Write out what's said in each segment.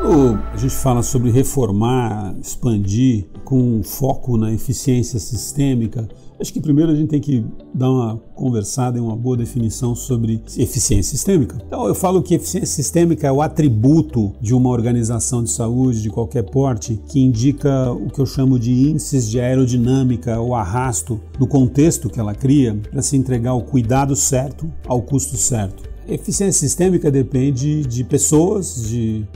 Quando a gente fala sobre reformar, expandir com foco na eficiência sistêmica, acho que primeiro a gente tem que dar uma conversada e uma boa definição sobre eficiência sistêmica. Então eu falo que eficiência sistêmica é o atributo de uma organização de saúde de qualquer porte que indica o que eu chamo de índices de aerodinâmica ou arrasto do contexto que ela cria para se entregar o cuidado certo ao custo certo. Eficiência sistêmica depende de pessoas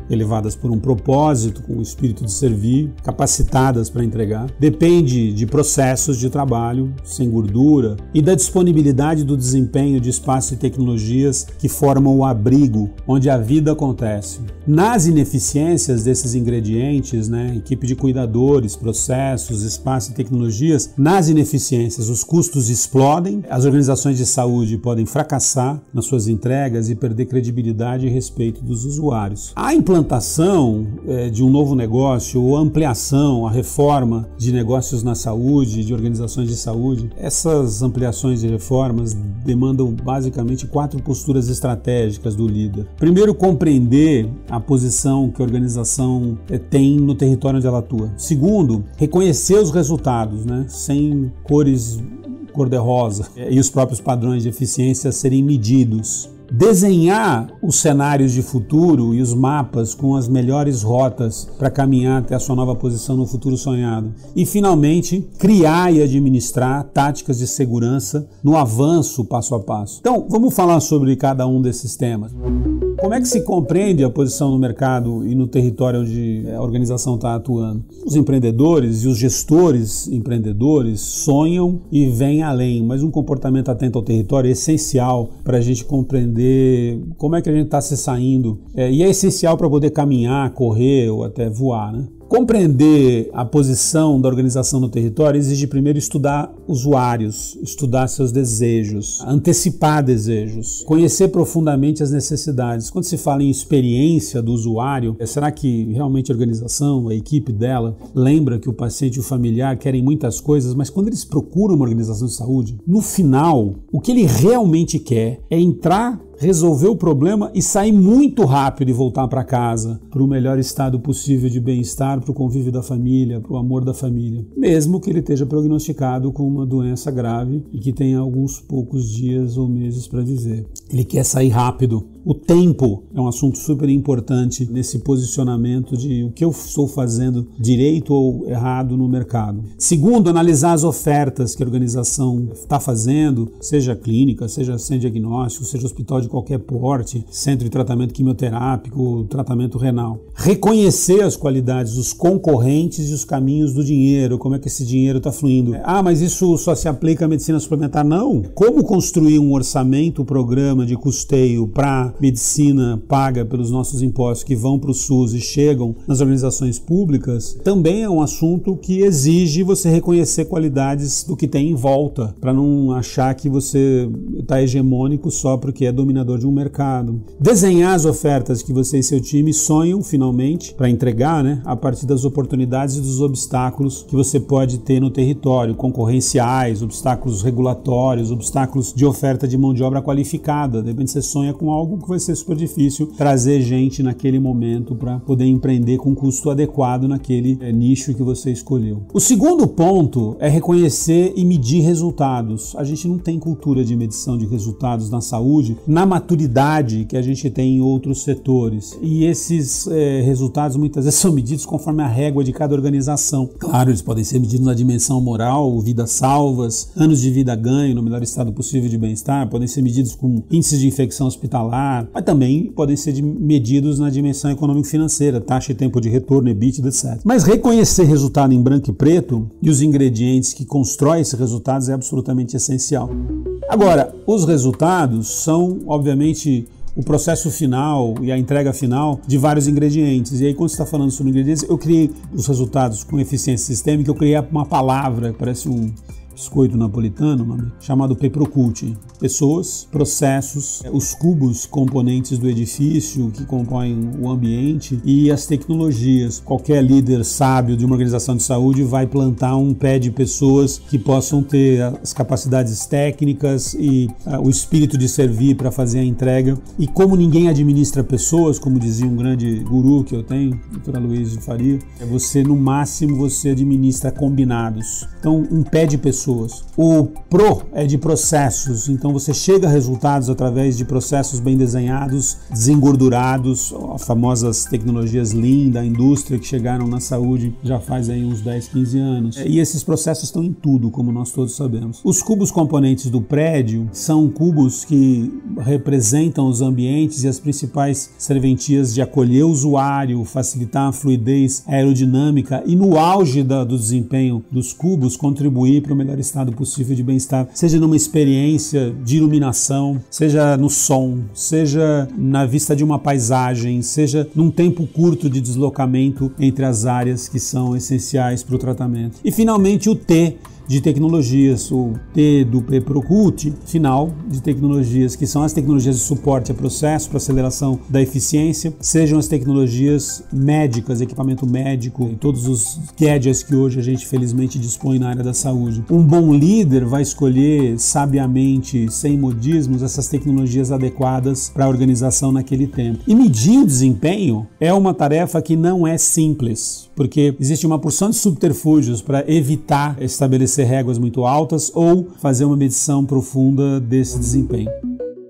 elevadas por um propósito, com o espírito de servir, capacitadas para entregar. Depende de processos de trabalho, sem gordura, e da disponibilidade do desempenho de espaço e tecnologias que formam o abrigo onde a vida acontece. Nas ineficiências desses ingredientes, equipe de cuidadores, processos, espaço e tecnologias, nas ineficiências os custos explodem, as organizações de saúde podem fracassar nas suas entregas e perder credibilidade e respeito dos usuários. A implantação de um novo negócio ou ampliação, a reforma de negócios na saúde, de organizações de saúde, essas ampliações e reformas demandam basicamente 4 posturas estratégicas do líder. Primeiro, compreender a posição que a organização tem no território onde ela atua. Segundo, reconhecer os resultados, sem cor-de-rosa, e os próprios padrões de eficiência serem medidos. Desenhar os cenários de futuro e os mapas com as melhores rotas para caminhar até a sua nova posição no futuro sonhado. E, finalmente, criar e administrar táticas de segurança no avanço passo a passo. Então, vamos falar sobre cada um desses temas. Como é que se compreende a posição no mercado e no território onde a organização está atuando? Os empreendedores e os gestores empreendedores sonham e vêm além, mas um comportamento atento ao território é essencial para a gente compreender como é que a gente está se saindo e é essencial para poder caminhar, correr ou até voar, Compreender a posição da organização no território exige primeiro estudar usuários, estudar seus desejos, antecipar desejos, conhecer profundamente as necessidades. Quando se fala em experiência do usuário, será que realmente a organização, a equipe dela, lembra que o paciente e o familiar querem muitas coisas, mas quando eles procuram uma organização de saúde, no final, o que ele realmente quer é entrar, resolver o problema e sair muito rápido e voltar para casa, para o melhor estado possível de bem-estar, para o convívio da família, para o amor da família, mesmo que ele esteja prognosticado com uma doença grave e que tenha alguns poucos dias ou meses para viver. Ele quer sair rápido. O tempo é um assunto super importante nesse posicionamento de o que eu estou fazendo direito ou errado no mercado. Segundo, analisar as ofertas que a organização está fazendo, seja clínica, seja sem diagnóstico, seja hospital de qualquer porte, centro de tratamento quimioterápico, tratamento renal. Reconhecer as qualidades dos concorrentes e os caminhos do dinheiro, como é que esse dinheiro está fluindo. Mas isso só se aplica à medicina suplementar? Não. Como construir um orçamento, um programa de custeio para medicina paga pelos nossos impostos que vão para o SUS e chegam nas organizações públicas, também é um assunto que exige você reconhecer qualidades do que tem em volta, para não achar que você está hegemônico só porque é dominador de um mercado. Desenhar as ofertas que você e seu time sonham finalmente para entregar, a partir das oportunidades e dos obstáculos que você pode ter no território, concorrenciais, obstáculos regulatórios, obstáculos de oferta de mão de obra qualificada. De repente você sonha com algo que vai ser super difícil trazer gente naquele momento para poder empreender com custo adequado naquele nicho que você escolheu. O segundo ponto é reconhecer e medir resultados. A gente não tem cultura de medição de resultados na saúde na maturidade que a gente tem em outros setores. E esses resultados muitas vezes são medidos conforme a régua de cada organização. Claro, eles podem ser medidos na dimensão moral, vidas salvas, anos de vida ganho no melhor estado possível de bem-estar, podem ser medidos com índices de infecção hospitalar, mas também podem ser medidos na dimensão econômico-financeira, taxa e tempo de retorno, EBITDA, etc. Mas reconhecer resultado em branco e preto e os ingredientes que constroem esses resultados é absolutamente essencial. Agora, os resultados são, obviamente, o processo final e a entrega final de vários ingredientes. E aí, quando você está falando sobre ingredientes, eu criei os resultados com eficiência sistêmica, eu criei uma palavra, parece um biscoito napolitano, chamado Peprocult. Pessoas, processos, os cubos componentes do edifício que compõem o ambiente e as tecnologias. Qualquer líder sábio de uma organização de saúde vai plantar um pé de pessoas que possam ter as capacidades técnicas e o espírito de servir para fazer a entrega. E como ninguém administra pessoas, como dizia um grande guru que eu tenho, Dr. Aloysio de Faria, no máximo você administra combinados. Então, um pé de pessoas. O PRO é de processos, então você chega a resultados através de processos bem desenhados, desengordurados, as famosas tecnologias Lean da indústria que chegaram na saúde já faz aí uns 10, 15 anos. E esses processos estão em tudo, como nós todos sabemos. Os cubos componentes do prédio são cubos que representam os ambientes e as principais serventias de acolher o usuário, facilitar a fluidez aerodinâmica e no auge do desempenho dos cubos contribuir para o melhor estado possível de bem-estar, seja numa experiência de iluminação, seja no som, seja na vista de uma paisagem, seja num tempo curto de deslocamento entre as áreas que são essenciais para o tratamento. E finalmente o T de tecnologias, o T do Peprocult, final de tecnologias, que são as tecnologias de suporte a processo, para aceleração da eficiência, sejam as tecnologias médicas, equipamento médico, e todos os gadgets que hoje a gente felizmente dispõe na área da saúde. Um bom líder vai escolher sabiamente, sem modismos, essas tecnologias adequadas para a organização naquele tempo. E medir o desempenho é uma tarefa que não é simples, porque existe uma porção de subterfúgios para evitar estabelecer réguas muito altas ou fazer uma medição profunda desse desempenho.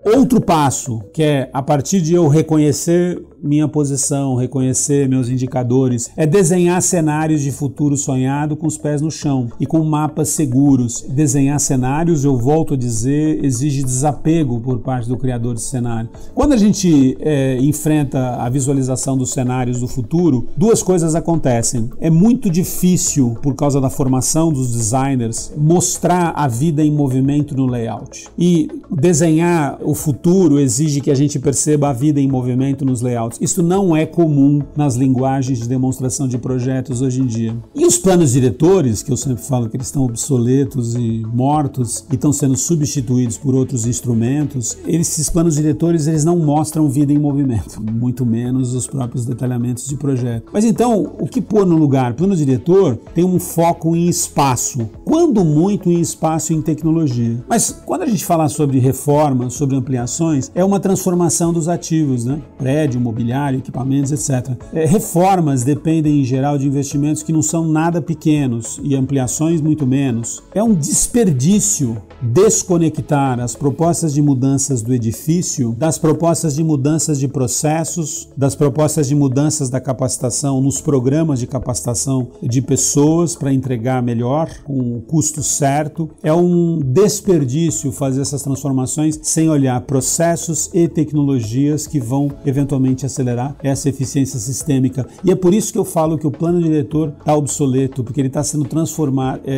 Outro passo, que é a partir de eu reconhecer minha posição, reconhecer meus indicadores, é desenhar cenários de futuro sonhado com os pés no chão e com mapas seguros. Desenhar cenários, eu volto a dizer, exige desapego por parte do criador de cenário. Quando a gente enfrenta a visualização dos cenários do futuro, duas coisas acontecem. É muito difícil, por causa da formação dos designers, mostrar a vida em movimento no layout. E desenhar o futuro exige que a gente perceba a vida em movimento nos layouts. Isso não é comum nas linguagens de demonstração de projetos hoje em dia. E os planos diretores, que eu sempre falo que eles estão obsoletos e mortos e estão sendo substituídos por outros instrumentos, esses planos diretores eles não mostram vida em movimento, muito menos os próprios detalhamentos de projeto. Mas então, o que pôr no lugar? Plano diretor tem um foco em espaço, quando muito em espaço e em tecnologia. Mas quando a gente fala sobre reforma, sobre ampliações, é uma transformação dos ativos, né? Prédio, mobiliário, equipamentos, etc. Reformas dependem, em geral, de investimentos que não são nada pequenos e ampliações muito menos. É um desperdício desconectar as propostas de mudanças do edifício das propostas de mudanças de processos, das propostas de mudanças da capacitação nos programas de capacitação de pessoas para entregar melhor, com o custo certo. É um desperdício fazer essas transformações sem olhar processos e tecnologias que vão eventualmente acelerar essa eficiência sistêmica. E é por isso que eu falo que o plano diretor está obsoleto, porque ele está sendo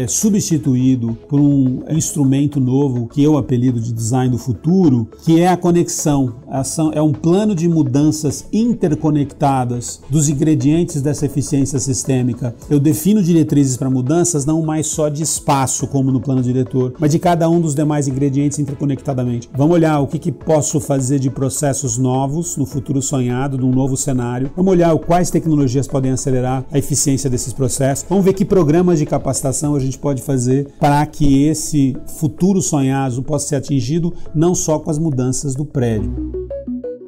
substituído por um instrumento novo que eu apelido de design do futuro, que é a conexão. É um plano de mudanças interconectadas dos ingredientes dessa eficiência sistêmica. Eu defino diretrizes para mudanças não mais só de espaço, como no plano diretor, mas de cada um dos demais ingredientes interconectadamente. Vamos olhar o que posso fazer de processos novos no futuro sonhado, num novo cenário. Vamos olhar quais tecnologias podem acelerar a eficiência desses processos. Vamos ver que programas de capacitação a gente pode fazer para que esse futuro sonhado possa ser atingido não só com as mudanças do prédio.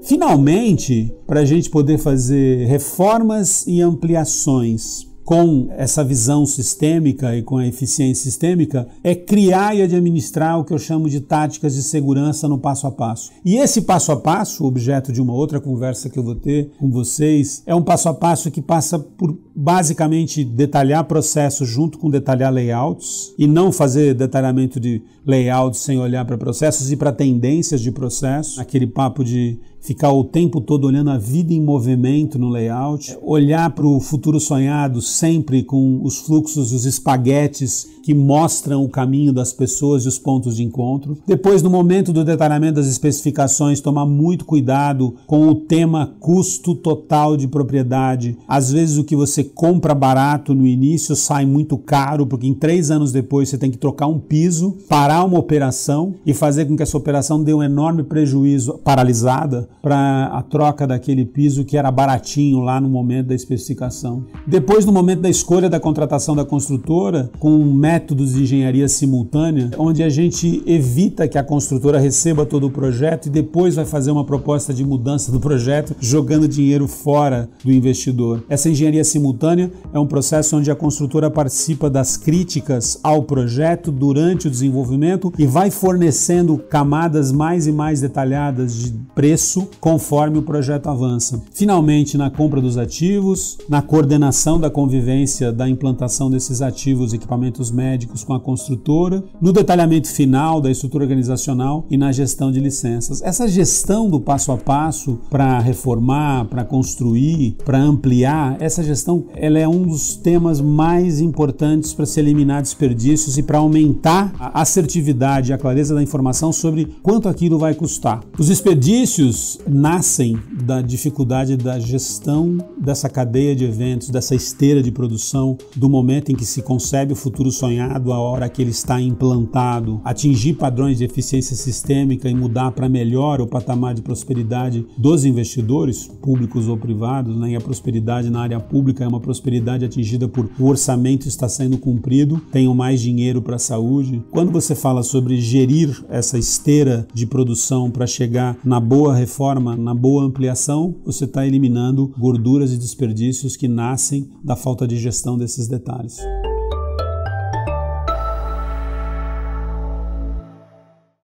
Finalmente, para a gente poder fazer reformas e ampliações com essa visão sistêmica e com a eficiência sistêmica, é criar e administrar o que eu chamo de táticas de segurança no passo a passo. E esse passo a passo, objeto de uma outra conversa que eu vou ter com vocês, é um passo a passo que passa por basicamente detalhar processos junto com detalhar layouts e não fazer detalhamento de layouts sem olhar para processos e para tendências de processo, aquele papo de ficar o tempo todo olhando a vida em movimento no layout, olhar para o futuro sonhado sempre com os fluxos, os espaguetes que mostram o caminho das pessoas e os pontos de encontro. Depois, no momento do detalhamento das especificações, tomar muito cuidado com o tema custo total de propriedade. Às vezes o que você compra barato no início sai muito caro, porque em 3 anos depois você tem que trocar um piso, parar uma operação e fazer com que essa operação dê um enorme prejuízo, paralisada, para a troca daquele piso que era baratinho lá no momento da especificação. Depois, no momento da escolha da contratação da construtora, com métodos de engenharia simultânea, onde a gente evita que a construtora receba todo o projeto e depois vai fazer uma proposta de mudança do projeto, jogando dinheiro fora do investidor. Essa engenharia simultânea é um processo onde a construtora participa das críticas ao projeto durante o desenvolvimento e vai fornecendo camadas mais e mais detalhadas de preço conforme o projeto avança. Finalmente, na compra dos ativos, na coordenação da convivência da implantação desses ativos e equipamentos médicos com a construtora, no detalhamento final da estrutura organizacional e na gestão de licenças. Essa gestão do passo a passo para reformar, para construir, para ampliar, essa gestão ela é um dos temas mais importantes para se eliminar desperdícios e para aumentar a assertividade e a clareza da informação sobre quanto aquilo vai custar. Os desperdícios nascem da dificuldade da gestão dessa cadeia de eventos, dessa esteira de produção, do momento em que se concebe o futuro sonhado, a hora que ele está implantado, atingir padrões de eficiência sistêmica e mudar para melhor o patamar de prosperidade dos investidores, públicos ou privados, né? E a prosperidade na área pública é uma prosperidade atingida por o orçamento está sendo cumprido, tenho mais dinheiro para a saúde. Quando você fala sobre gerir essa esteira de produção para chegar na boa reforma, na boa ampliação, você está eliminando gorduras e desperdícios que nascem da falta de gestão desses detalhes.